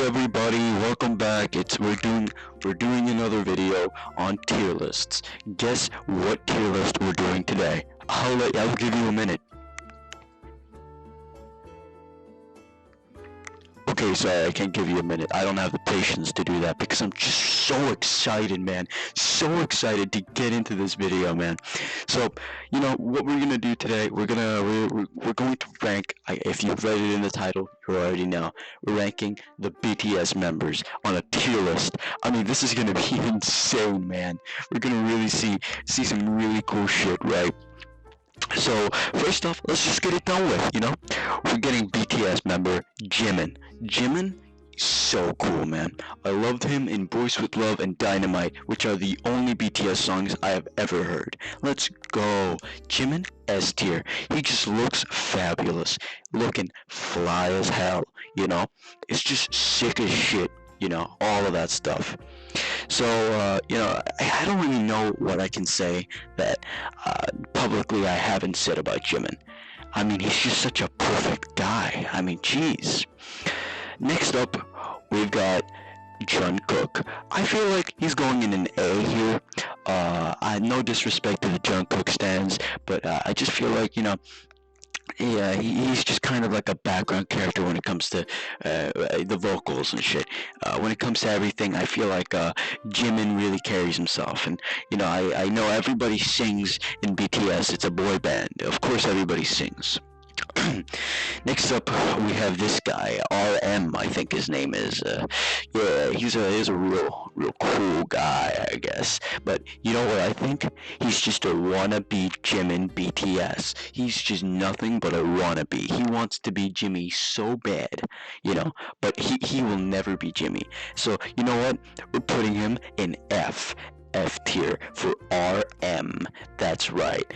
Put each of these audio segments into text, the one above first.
everybody, welcome back. We're doing another video on tier lists. Guess what tier list we're doing today? I'll give you a minute. Okay, sorry, I can't give you a minute. I don't have the patience to do that because I'm just so excited, man. So excited to get into this video, man. So, what we're gonna do today? We're going to rank. If you've read it in the title, you already know. We're ranking the BTS members on a tier list. I mean, this is gonna be insane, man. We're gonna really see some really cool shit, right? So first off, let's just get it done with. We're getting BTS member Jimin. Jimin, so cool, man. I loved him in Boys with Love and Dynamite, which are the only BTS songs I have ever heard. Let's go. Jimin S tier. He just looks fabulous, looking fly as hell. It's just sick as shit. All of that stuff. So, I don't really know what I can say that publicly I haven't said about Jimin. I mean, he's just such a perfect guy. I mean, jeez. Next up, we've got Jungkook. I feel like he's going in an A here. No disrespect to the Jungkook stands, but I just feel like, yeah, he's just kind of like a background character when it comes to the vocals and shit. When it comes to everything, I feel like Jimin really carries himself. And, I know everybody sings in BTS. It's a boy band. Of course everybody sings. Next up, we have this guy, RM, I think his name is. Yeah, he's a real cool guy, I guess. But you know what I think? He's just a wannabe Jimin BTS. He's just nothing but a wannabe. He wants to be Jimmy so bad, but he will never be Jimmy. So, you know what? We're putting him in F tier for RM. That's right.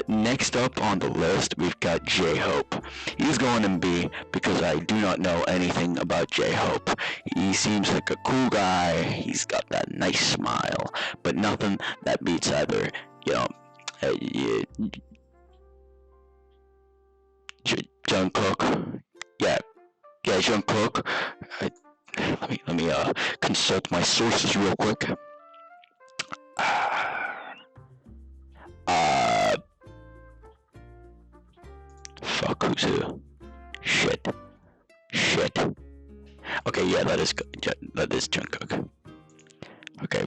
Next up on the list, we've got J-Hope. He's going in B because I do not know anything about J-Hope. He seems like a cool guy. He's got that nice smile, but nothing that beats either, Jungkook. Yeah, Jungkook. Let me consult my sources real quick. Fuck, who's who? Shit. Okay, yeah, that is Jungkook. Okay.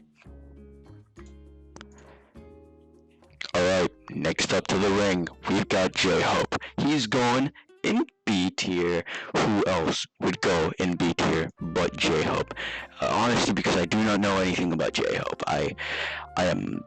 Alright, next up to the ring, we've got J-Hope. He's going in B tier. Who else would go in B tier but J-Hope? Honestly, because I do not know anything about J-Hope. I'm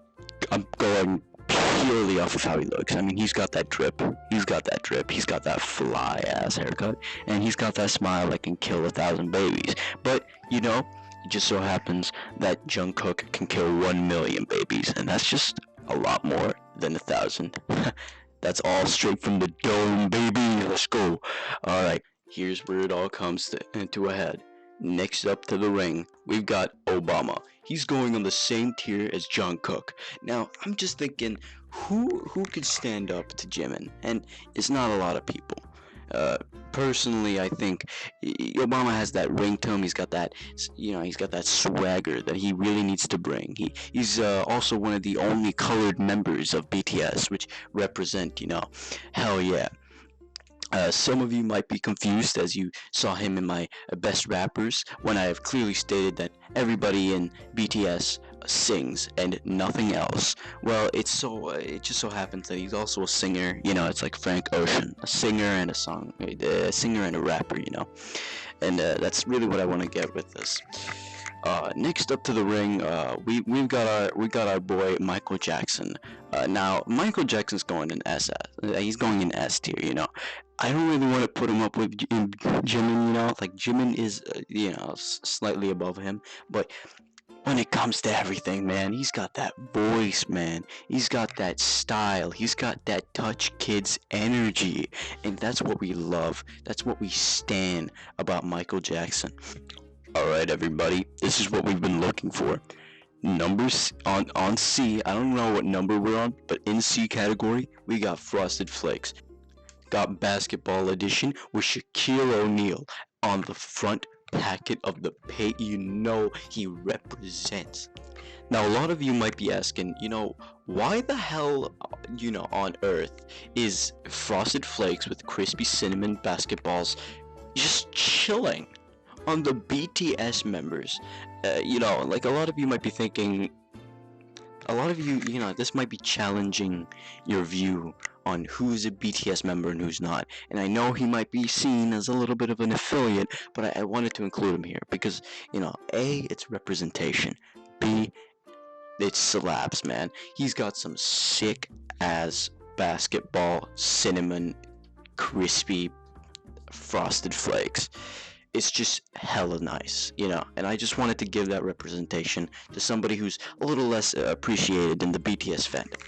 going purely off of how he looks. I mean, he's got that drip, he's got that fly ass haircut, and he's got that smile that can kill 1,000 babies. But it just so happens that Jungkook can kill 1 million babies, and that's just a lot more than 1,000. That's all straight from the dome, baby. Let's go. Alright, here's where it all comes to a head. Next up to the ring, we've got Obama. He's going on the same tier as Jungkook. Now, I'm just thinking, who could stand up to Jimin? And it's not a lot of people. Personally, I think Obama has that ringtone. He's got that, he's got that swagger that he really needs to bring. He's also one of the only colored members of BTS, which represent, hell yeah. Some of you might be confused as you saw him in my best rappers when I have clearly stated that everybody in BTS sings and nothing else. Well, it just so happens that he's also a singer. It's like Frank Ocean, a singer and a singer and a rapper. And that's really what I want to get with this. Next up to the ring, we got our boy Michael Jackson. Now Michael Jackson's going in S. He's going in S tier. I don't really want to put him up with Jimin. Like Jimin is slightly above him, but when it comes to everything, man, he's got that voice, man. He's got that style. He's got that touch kids energy, and that's what we love. That's what we stan about Michael Jackson. Alright everybody, this is what we've been looking for. Numbers on C, I don't know what number we're on, but in C category, we got Frosted Flakes. Got Basketball Edition with Shaquille O'Neal on the front packet of the pay he represents. Now, a lot of you might be asking, why the hell, on earth is Frosted Flakes with crispy cinnamon basketballs just chilling on the BTS members? Like a lot of you might be thinking, a lot of you, this might be challenging your view on who's a BTS member and who's not. And I know he might be seen as a little bit of an affiliate, but I wanted to include him here because, A, it's representation. B, it slaps, man. He's got some sick ass basketball cinnamon crispy frosted flakes. It's just hella nice, and I just wanted to give that representation to somebody who's a little less appreciated in the BTS fandom.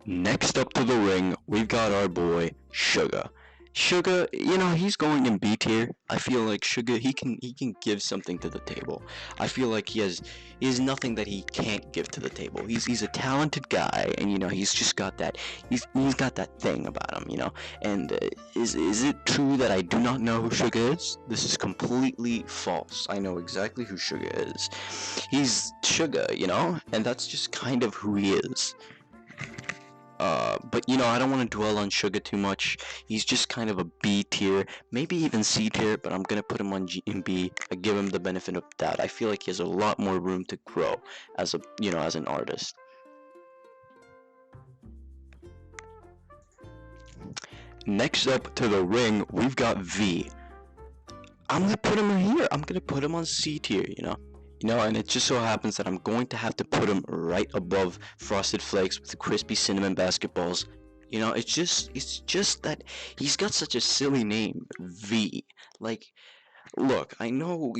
Next up to the ring, we've got our boy Suga. Suga, he's going in B tier. I feel like Suga, he can give something to the table. I feel like he has nothing that he can't give to the table. He's a talented guy, and he's just got that. He's got that thing about him, And is it true that I do not know who Suga is? This is completely false. I know exactly who Suga is. He's Suga, and that's just kind of who he is. But I don't want to dwell on Suga too much. He's just kind of a B tier, maybe even C tier, but I'm gonna put him on in B. I give him the benefit of that. I feel like he has a lot more room to grow as as an artist. Next up to the ring, we've got V. I'm gonna put him here. I'm gonna put him on C tier, and it just so happens that I'm going to have to put him right above Frosted Flakes with the crispy cinnamon basketballs. It's just that he's got such a silly name, V. Like, look, I know,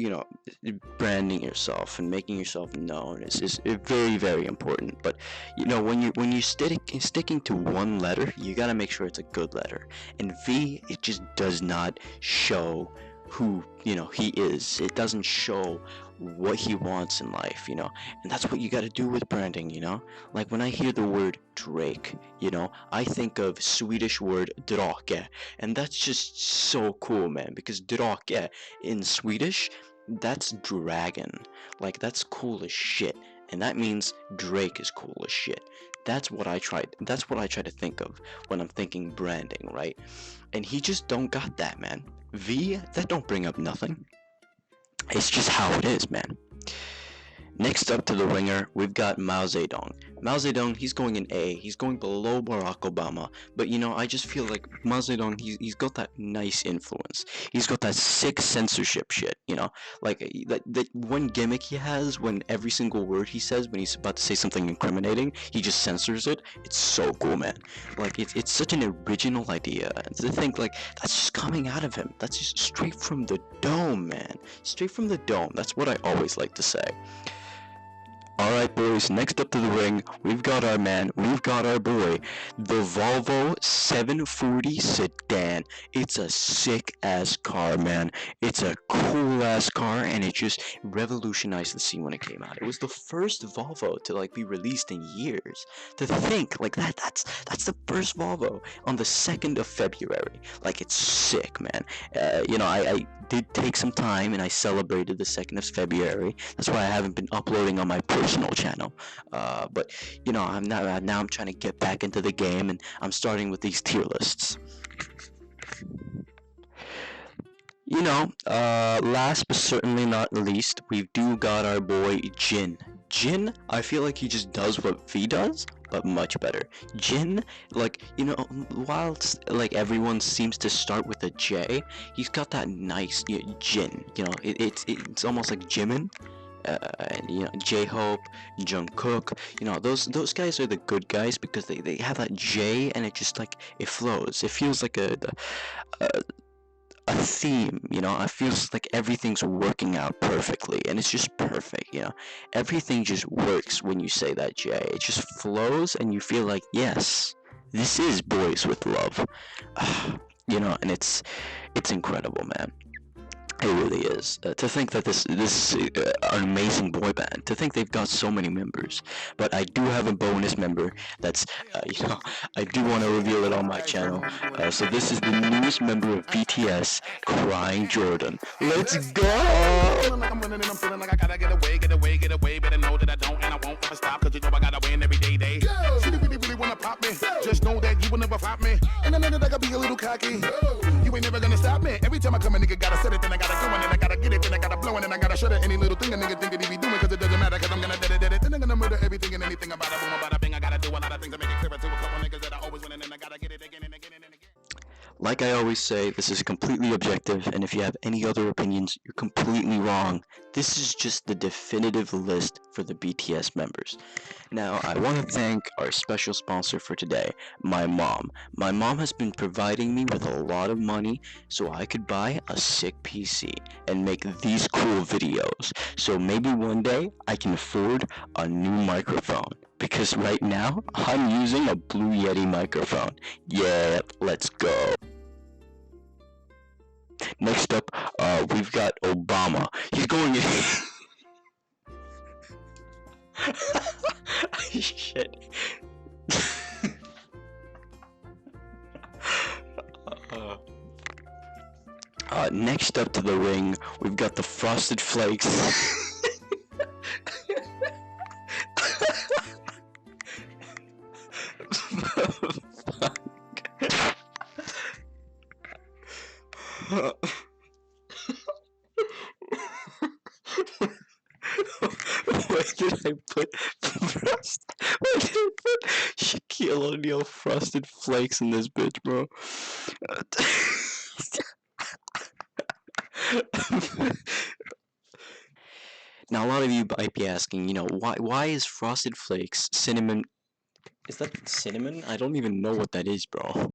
branding yourself and making yourself known is very, very important. But when you sticking to one letter, you gotta make sure it's a good letter. And V, it just does not show who he is. It doesn't show what he wants in life, and that's what you got to do with branding. Like when I hear the word Drake, I think of Swedish word drake, and that's just so cool, man, because drake in Swedish, that's dragon. Like, that's cool as shit, and that means Drake is cool as shit. That's what I try to think of when I'm thinking branding, right? And he just don't got that, man. V, that don't bring up nothing. It's just how it is, man. Next up to the ringer, we've got Mao Zedong. Mao Zedong, he's going in A. He's going below Barack Obama. But, I just feel like Mao Zedong, he's got that nice influence. He's got that sick censorship shit, Like, that one gimmick he has when every single word he says, when he's about to say something incriminating, he just censors it. It's so cool, man. Like, it's such an original idea. And to think, like, that's just coming out of him. That's just straight from the dome, man. Straight from the dome. That's what I always like to say. Alright, boys, next up to the ring, we've got our man, we've got our boy, the Volvo 740 sedan. It's a sick-ass car, man. It's a cool-ass car, and it just revolutionized the scene when it came out. It was the first Volvo to, like, be released in years. To think, like, that's the first Volvo on the 2nd of February. Like, it's sick, man. I did take some time, and I celebrated the 2nd of February. That's why I haven't been uploading on my personal channel, but I'm trying to get back into the game, and I'm starting with these tier lists. Last but certainly not least, we do got our boy Jin. Jin, I feel like he just does what V does, but much better. Jin, like, whilst like everyone seems to start with a J, he's got that nice Jin. It's almost like Jimin. J-Hope, Jungkook, those guys are the good guys because they have that J, and it just, like, it flows. It feels like a theme, it feels like everything's working out perfectly, and it's just perfect. Everything just works when you say that J. It just flows, and you feel like, yes, this is Boys with Love. And it's incredible, man. It really is. To think that this an amazing boy band. To think they've got so many members. But I do have a bonus member. That's I do want to reveal it on my channel. So this is the newest member of BTS, Crying Jordan. Let's go! Like I'm running and I'm feeling like I gotta get away. Better know that I don't and I won't ever stop, cause you know I gotta win every day. She really wanna pop me. Just know that you will never flop me. And I know that I gotta be a little cocky. You ain't never gonna stop me. Every time I come a nigga gotta set it, then I gotta go, and then I gotta get it, then I gotta blow, and then I gotta shut it. Any little thing a nigga think that he be doing, cause it doesn't matter, cause I'm gonna dead it. Then I'm gonna murder everything and anything about it. Boom, about a bing. I gotta do a lot of things to make it clearer to a couple niggas that I always win, and then I gotta get it again and again and again. Like I always say, this is completely objective, and if you have any other opinions, you're completely wrong. This is just the definitive list for the BTS members. Now, I want to thank our special sponsor for today, my mom. My mom has been providing me with a lot of money so I could buy a sick PC and make these cool videos. So maybe one day I can afford a new microphone. Because right now, I'm using a Blue Yeti microphone. Yeah, let's go. Next up, we've got Obama. He's going in. Shit. Next up to the ring, we've got the Frosted Flakes. Why did I put Why did I put Shaquille O'Neal Frosted Flakes in this bitch, bro? Now, a lot of you might be asking, why is Frosted Flakes cinnamon? Is that cinnamon? I don't even know what that is, bro.